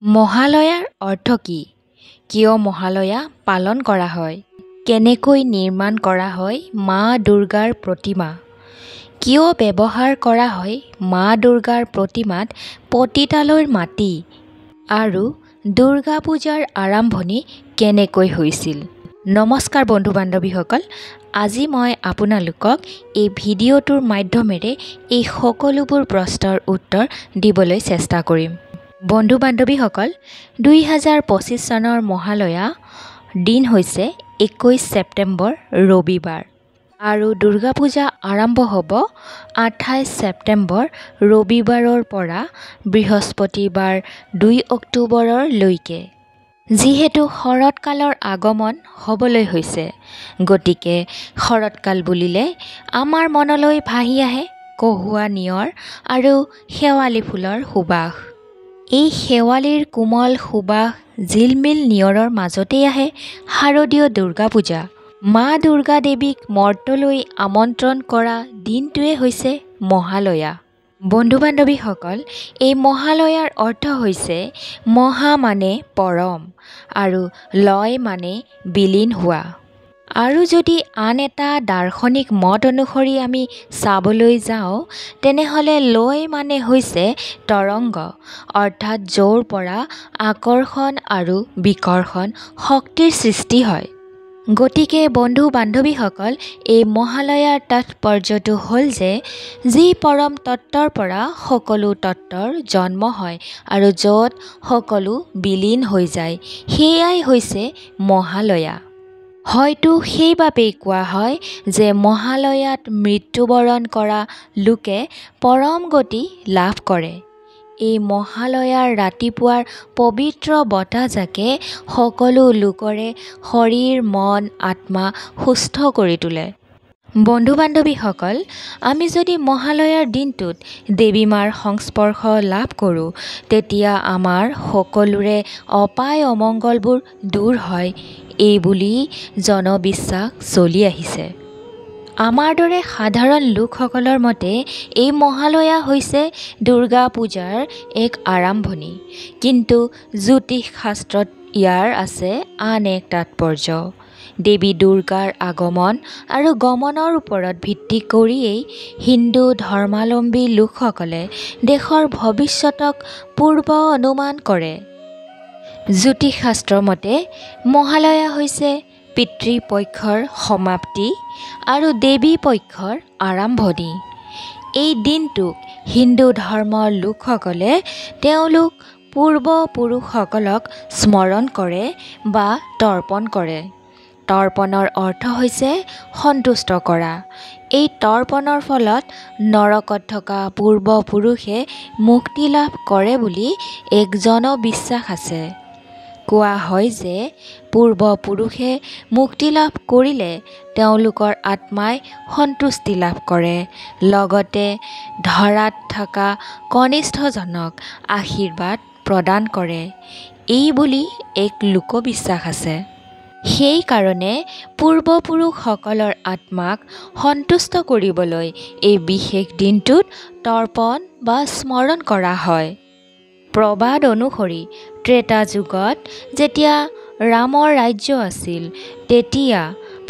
মহালয়াৰ অৰ্থ কি? কিয় মহালয়া পালন কৰা হয়? কেনেকৈ নিৰ্মাণ কৰা হয় মা দুৰ্গাৰ প্ৰতিমা? কিয় ব্যৱহাৰ কৰা হয় মা দুৰ্গাৰ প্ৰতিমাত পতিতালয়ৰ মাটি? আৰু দুৰ্গা পূজাৰ আৰম্ভণি কেনেকৈ হৈছিল? নমস্কাৰ বন্ধু বান্ধৱীসকল, আজি মই আপোনালোকক এই ভিডিঅ'টোৰ মাধ্যমেৰে এই সকলোবোৰ প্ৰশ্নৰ উত্তৰ দিবলৈ চেষ্টা কৰিম। বন্ধু বান্ধৱীসকল, 2025 চনৰ মহালয়া দিন হৈছে 21 ছেপ্টেম্বৰ ৰবিবাৰ আৰু দুৰ্গা পূজা আৰম্ভ হ'ব 28 ছেপ্টেম্বৰ ৰবিবাৰৰ পৰা বৃহস্পতিবাৰ 2 অক্টোবৰলৈকে। যিহেতু শৰৎকালৰ আগমন হ'বলৈ হৈছে, গতিকে শৰৎকাল বুলিলে আমাৰ মনলৈ ভাহি আহে কহুৱা নিয়ৰ আৰু শেৱালি ফুলৰ সুবাস। এই শেৱালিৰ কোমল সুবাস জিলমিল নিয়ৰৰ মাজতেই আহে শাৰদীয় দুৰ্গা পূজা। মা দুৰ্গা দেৱীক মৰ্তলৈ আমন্ত্ৰণ কৰা দিনটোৱে হৈছে মহালয়া। বন্ধু বান্ধৱীসকল, এই মহালয়াৰ অৰ্থ হৈছে মহা মানে পৰম আৰু লয় মানে বিলীন হোৱা। আৰু যদি আন এটা দাৰ্শনিক মত অনুসৰি আমি চাবলৈ যাওঁ, তেনেহ'লে লয় মানে হৈছে তৰংগ, অৰ্থাৎ য'ৰ পৰা আকৰ্ষণ আৰু বিকৰ্ষণ শক্তিৰ সৃষ্টি হয়। গতিকে বন্ধু বান্ধৱীসকল, এই মহালয়াৰ তাৎপৰ্যটো হ'ল যে যি পৰম তত্ত্বৰ পৰা সকলো তত্ত্বৰ জন্ম হয় আৰু য'ত সকলো বিলীন হৈ যায়, সেয়াই হৈছে মহালয়া। হয়তো সেইবাবেই কোৱা হয় যে মহালয়াত মৃত্যুবৰণ কৰা লোকে পৰম গতি লাভ কৰে। এই মহালয়াৰ ৰাতিপুৱাৰ পবিত্ৰ বতাহজাকে সকলো লোকৰে শৰীৰ মন আত্মা সুস্থ কৰি তোলে। বন্ধু বান্ধৱীসকল, আমি যদি মহালয়াৰ দিনটোত দেৱী মাৰ সংস্পৰ্শ লাভ কৰোঁ, তেতিয়া আমাৰ সকলোৰে অপায় অমংগলবোৰ দূৰ হয়, এই বুলি জনবিশ্বাস চলি আহিছে। আমাৰ দৰে সাধাৰণ লোকসকলৰ মতে এই মহালয়া হৈছে দুৰ্গা পূজাৰ এক আৰম্ভণি, কিন্তু জ্যোতিষ শাস্ত্ৰত ইয়াৰ আছে আন এক তাৎপৰ্য। দেৱী দুৰ্গাৰ আগমন আৰু গমনৰ ওপৰত ভিত্তি কৰিয়েই হিন্দু ধৰ্মাৱলম্বী লোকসকলে দেশৰ ভৱিষ্যতক পূৰ্ব অনুমান কৰে। জ্যোতিষ শাস্ত্ৰৰ মতে মহালয়া হৈছে পিতৃপক্ষৰ সমাপ্তি আৰু দেৱী পক্ষৰ আৰম্ভণি। এই দিনটোক হিন্দু ধৰ্মৰ লোকসকলে তেওঁলোক পূৰ্বপুৰুষসকলক স্মৰণ কৰে বা তৰ্পণ কৰে। তৰ্পণৰ অৰ্থ হৈছে সন্তুষ্ট কৰা। এই তৰ্পণৰ ফলত নৰকত থকা পূৰ্বপুৰুষে মুক্তি লাভ কৰে বুলি এক জনবিশ্বাস আছে। কোৱা হয় যে পূৰ্বপুৰুষে মুক্তি লাভ কৰিলে তেওঁলোকৰ আত্মাই সন্তুষ্টি লাভ কৰে, লগতে ধৰাত থকা কনিষ্ঠজনক আশীৰ্বাদ প্ৰদান কৰে, এই বুলি এক লোকবিশ্বাস আছে। সেইকাৰণে পূৰ্বপুৰুষসকলৰ আত্মাক সন্তুষ্ট কৰিবলৈ এই বিশেষ দিনটোত তৰ্পণ বা স্মৰণ কৰা হয়। প্ৰবাদ অনুসৰি ত্ৰেতা যুগত যেতিয়া ৰামৰ ৰাজ্য আছিল, তেতিয়া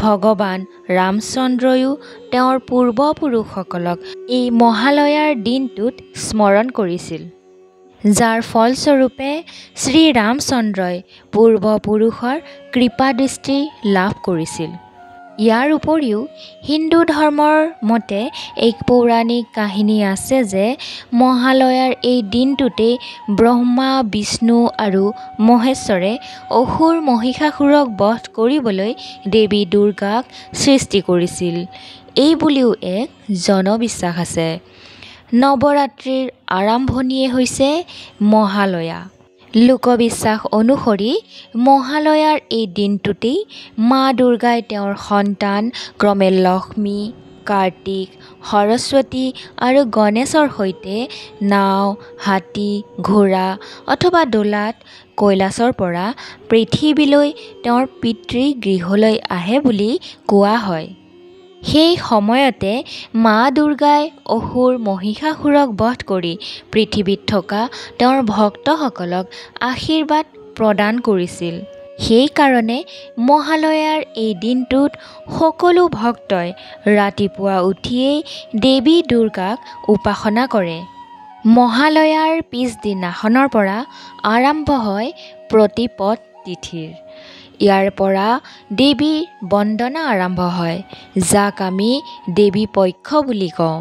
ভগৱান ৰামচন্দ্ৰয়ো তেওঁৰ পূৰ্বপুৰুষসকলক এই মহালয়াৰ দিনটোত স্মৰণ কৰিছিল, যাৰ ফলস্বৰূপে শ্ৰীৰামচন্দ্ৰই পূৰ্বপুৰুষৰ কৃপাদৃষ্টি লাভ কৰিছিল। ইয়াৰ উপৰিও হিন্দু ধৰ্মৰ মতে এক পৌৰাণিক কাহিনী আছে যে মহালয়াৰ এই দিনটোতেই ব্ৰহ্মা, বিষ্ণু আৰু মহেশ্বৰে অসুৰ মহিষাসুৰক বধ কৰিবলৈ দেৱী দুৰ্গাক সৃষ্টি কৰিছিল, এই বুলিও এক জনবিশ্বাস আছে। নৱৰাত্ৰিৰ আৰম্ভণিয়ে হৈছে মহালয়া। লোকবিশ্বাস অনুসৰি মহালয়াৰ এই দিনটোতেই মা দুৰ্গাই তেওঁৰ সন্তান ক্ৰমে লক্ষ্মী, কাৰ্তিক, সৰস্বতী আৰু গণেশৰ সৈতে নাও, হাতী, ঘোঁৰা অথবা দোলাত কৈলাশৰ পৰা পৃথিৱীলৈ তেওঁৰ পিতৃগৃহলৈ আহে বুলি কোৱা হয়। সেই সময়তে মা দুৰ্গাই অসুৰ মহিষাসুৰক বধ কৰি পৃথিৱীত থকা তেওঁৰ ভক্তসকলক আশীৰ্বাদ প্ৰদান কৰিছিল। সেইকাৰণে মহালয়াৰ এই দিনটোত সকলো ভক্তই ৰাতিপুৱা উঠিয়েই দেৱী দুৰ্গাক উপাসনা কৰে। মহালয়াৰ পিছদিনাখনৰ পৰা আৰম্ভ হয় প্ৰতিপদ তিথিৰ। ইয়াৰ পৰা দেৱীৰ বন্দনা আৰম্ভ হয়, যাক আমি দেৱী পক্ষ বুলি কওঁ।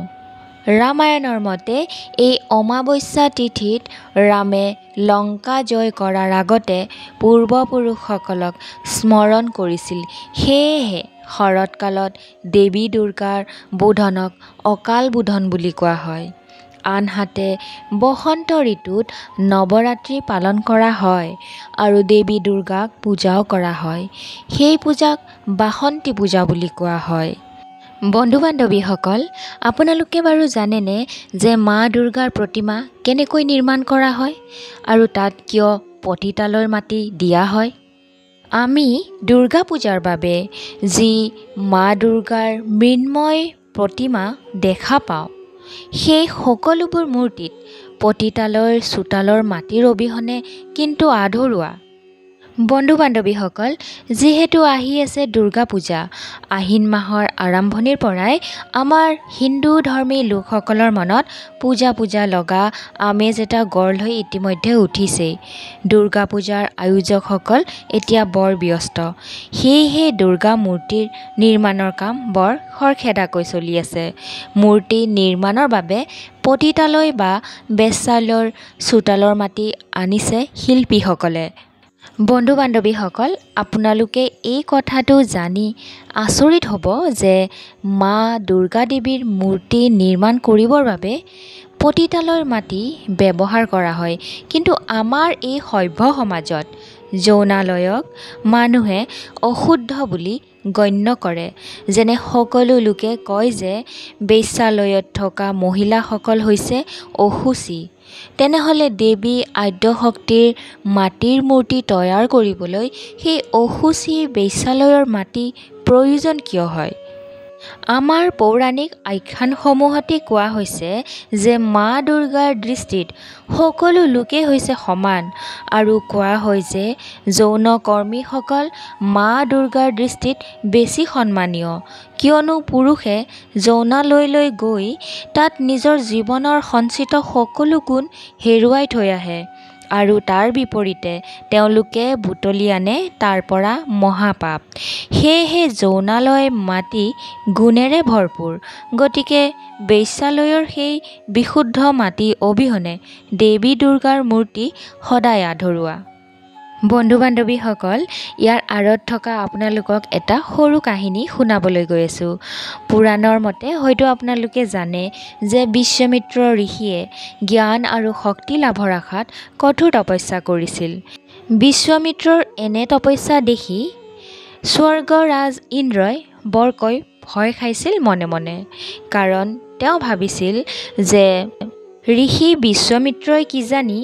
ৰামায়ণৰ মতে এই অমাৱস্যা তিথিত ৰামে লংকা জয় কৰাৰ আগতে পূৰ্বপুৰুষসকলক স্মৰণ কৰিছিল। সেয়েহে শৰৎকালত দেৱী দুৰ্গাৰ বোধনক অকাল বোধন বুলি কোৱা হয়। আনহাতে বসন্ত ঋতুত নৱৰাত্ৰি পালন কৰা হয় আৰু দেৱী দুৰ্গাক পূজাও কৰা হয়। সেই পূজাক বাসন্তী পূজা বুলি কোৱা হয়। বন্ধু বান্ধৱীসকল, আপোনালোকে বাৰু জানেনে যে মা দুৰ্গাৰ প্ৰতিমা কেনেকৈ নিৰ্মাণ কৰা হয় আৰু তাত কিয় পতিতালয়ৰ মাটি দিয়া হয়? আমি দুৰ্গা পূজাৰ বাবে যি মা দুৰ্গাৰ মৃন্ময় প্ৰতিমা দেখা পাওঁ, সেই সকলোবোৰ মূৰ্তিত পতিতালয়ৰ চোতালৰ মাটিৰ অবিহনে কিন্তু আধৰুৱা। বন্ধু বান্ধৱীসকল, যিহেতু আহি আছে দুৰ্গা পূজা, আহিন মাহৰ আৰম্ভণিৰ পৰাই আমাৰ হিন্দু ধৰ্মী লোকসকলৰ মনত পূজা পূজা লগা আমেজ এটা গঢ় লৈ ইতিমধ্যে উঠিছেই। দুৰ্গা পূজাৰ আয়োজকসকল এতিয়া বৰ ব্যস্ত। সেয়েহে দুৰ্গা মূৰ্তিৰ নিৰ্মাণৰ কাম বৰ খৰখেদাকৈ চলি আছে। মূৰ্তি নিৰ্মাণৰ বাবে পতিতালয় বা বেশ্যালয়ৰ চোতালৰ মাটি আনিছে শিল্পীসকলে। বন্ধু বান্ধৱীসকল, আপোনালোকে এই কথাটো জানি আচৰিত হ'ব যে মা দুৰ্গা দেৱীৰ মূৰ্তি নিৰ্মাণ কৰিবৰ বাবে পতিতালয়ৰ মাটি ব্যৱহাৰ কৰা হয়। কিন্তু আমাৰ এই সভ্য সমাজত যৌনালয়ক মানুহে অশুদ্ধ বুলি গণ্য কৰে। যেনে সকলো লোকে কয় যে বেশ্যালয়ত থকা মহিলাসকল হৈছে অশুচি। তেনেহ'লে দেৱী আদ্যশক্তিৰ মাটিৰ মূৰ্তি তৈয়াৰ কৰিবলৈ সেই অশুচি বেশ্যালয়ৰ মাটি প্ৰয়োজন কিয় হয়? আমাৰ পৌৰাণিক আখ্যানসমূহতে কোৱা হৈছে যে মা দুৰ্গাৰ দৃষ্টিত সকলো লোকেই হৈছে সমান, আৰু কোৱা হয় যে যৌনকৰ্মীসকল মা দুৰ্গাৰ দৃষ্টিত বেছি সন্মানীয়, কিয়নো পুৰুষে যৌনালয়লৈ গৈ তাত নিজৰ জীৱনৰ সঞ্চিত সকলো গুণ হেৰুৱাই থৈ আহে আৰু তাৰ বিপৰীতে তেওঁলোকে বুটলি আনে তাৰ পৰা মহাপাপ। সেয়েহে যৌনালয় মাটি গুণেৰে ভৰপূৰ। গতিকে বেশ্যালয়ৰ সেই বিশুদ্ধ মাটি অবিহনে দেৱী দুৰ্গাৰ মূৰ্তি সদায় আধৰুৱা। বন্ধু বান্ধৱীসকল, ইয়াৰ আঁৰত থকা আপোনালোকক এটা সৰু কাহিনী শুনাবলৈ গৈ আছোঁ। পুৰাণৰ মতে হয়তো আপোনালোকে জানে যে বিশ্বামিত্ৰ ঋষিয়ে জ্ঞান আৰু শক্তি লাভৰ আশাত কঠোৰ তপস্যা কৰিছিল। বিশ্বামিত্ৰৰ এনে তপস্যা দেখি স্বৰ্গৰাজ ইন্দ্ৰই বৰকৈ ভয় খাইছিল মনে মনে। কাৰণ তেওঁ ভাবিছিল যে ঋষি বিশ্বামিত্ৰই কিজানি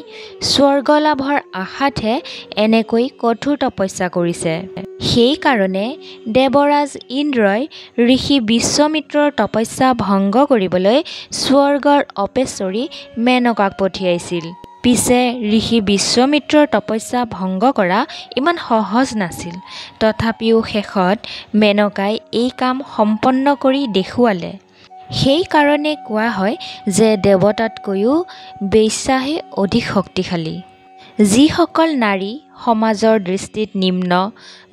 স্বৰ্গ লাভৰ আশাতহে এনেকৈ কঠোৰ তপস্যা কৰিছে। সেইকাৰণে দেৱৰাজ ইন্দ্ৰই ঋষি বিশ্বামিত্ৰৰ তপস্যা ভংগ কৰিবলৈ স্বৰ্গৰ অপেশ্বৰী মেনকাক পঠিয়াইছিল। পিছে ঋষি বিশ্বামিত্ৰৰ তপস্যা ভংগ কৰা ইমান সহজ নাছিল। তথাপিও শেষত মেনকাই এই কাম সম্পন্ন কৰি দেখুৱালে। সেইকাৰণে কোৱা হয় যে দেৱতাতকৈও বেশ্যাহে অধিক শক্তিশালী। যিসকল নাৰী সমাজৰ দৃষ্টিত নিম্ন,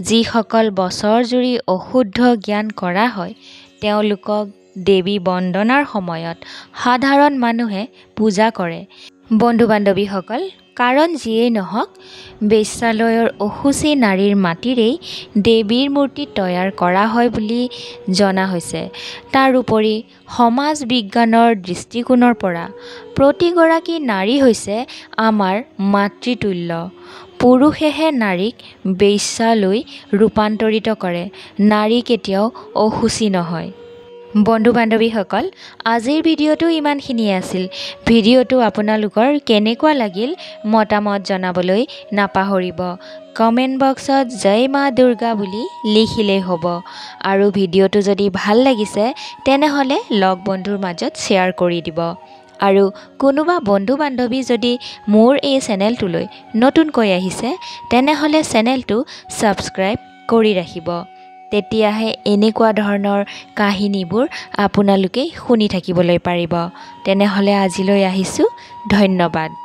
যিসকল বছৰ জুৰি অশুদ্ধ জ্ঞান কৰা হয়, তেওঁলোকক দেৱী বন্দনাৰ সময়ত সাধাৰণ মানুহে পূজা কৰে। বন্ধু বান্ধৱীসকল, কাৰণ যিয়েই নহওক, বেশ্যালয়ৰ অশুচি নাৰীৰ মাটিৰেই দেৱীৰ মূৰ্তি তৈয়াৰ কৰা হয় বুলি জনা হৈছে। তাৰোপৰি সমাজ বিজ্ঞানৰ দৃষ্টিকোণৰ পৰা প্ৰতিগৰাকী নাৰী হৈছে আমাৰ মাতৃতুল্য। পুৰুষেহে নাৰীক বেশ্যালৈ ৰূপান্তৰিত কৰে, নাৰী কেতিয়াও অশুচি নহয়। বন্ধু বান্ধৱীসকল, আজিৰ ভিডিঅ'টো ইমানখিনিয়ে আছিল। ভিডিঅ'টো আপোনালোকৰ কেনেকুৱা লাগিল মতামত জনাবলৈ নাপাহৰিব। কমেণ্ট বক্সত জয় মা দুৰ্গা বুলি লিখিলেই হ'ব। আৰু ভিডিঅ'টো যদি ভাল লাগিছে তেনেহ'লে লগ বন্ধুৰ মাজত শ্বেয়াৰ কৰি দিব। আৰু কোনোবা বন্ধু বান্ধৱী যদি মোৰ এই চেনেলটোলৈ নতুনকৈ আহিছে তেনেহ'লে চেনেলটো ছাবস্ক্ৰাইব কৰি ৰাখিব। তেতিয়াহে এনেকুৱা ধৰণৰ কাহিনীবোৰ আপোনালোকে শুনি থাকিবলৈ পাৰিব। তেনেহ'লে আজিলৈ আহিছোঁ, ধন্যবাদ।